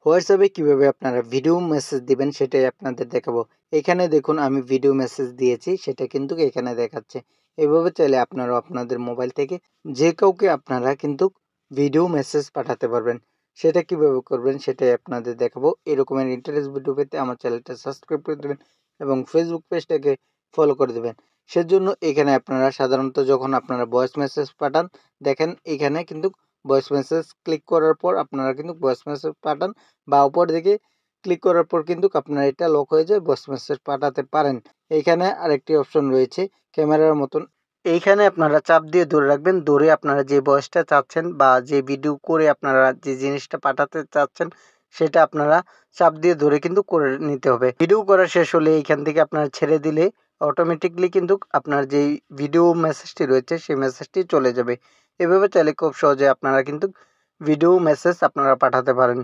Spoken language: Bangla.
হোয়াটসঅ্যাপে কিভাবে আপনারা ভিডিও মেসেজ দিবেন সেটাই আপনাদের দেখাবো। এখানে দেখুন আমি ভিডিও মেসেজ দিয়েছি, সেটা কিন্তু এখানে দেখাচ্ছে। এভাবে চাইলে আপনারাও আপনাদের মোবাইল থেকে যে কাউকে আপনারা কিন্তু ভিডিও মেসেজ পাঠাতে পারবেন। সেটা কিভাবে করবেন সেটাই আপনাদের দেখাবো। এরকমের ইন্টারেস্ট ভিডিও পেতে আমার চ্যানেলটা সাবস্ক্রাইব করে দেবেন এবং ফেসবুক পেজটাকে ফলো করে দেবেন। সেজন্য এখানে আপনারা সাধারণত যখন আপনারা ভয়েস মেসেজ পাঠান, দেখেন এখানে কিন্তু ভয়েস মেসেজ ক্লিক করার পর আপনারা কিন্তু ভয়েস মেসেজ পাঠান বা উপর দিকে ক্লিক করার পর কিন্তু আপনার এটা লক হয়ে যায়, ভয়েস মেসেজ পাঠাতে পারেন। এইখানে আরেকটি অপশন রয়েছে ক্যামেরার মতন। এইখানে আপনারা চাপ দিয়ে ধরে রাখবেন, ধরে আপনারা যে ভয়েসটা চাচ্ছেন বা যে ভিডিও করে আপনারা যে জিনিসটা পাঠাতে চাচ্ছেন সেটা আপনারা চাপ দিয়ে ধরে কিন্তু করে নিতে হবে। ভিডিও করা শেষ হলে এইখান থেকে আপনারা ছেড়ে দিলে অটোমেটিকলি কিন্তু আপনার যেই ভিডিও মেসেজটি রয়েছে সেই মেসেজটি চলে যাবে। এভাবে চাইলে খুব সহজে আপনারা কিন্তু ভিডিও মেসেজ আপনারা পাঠাতে পারেন।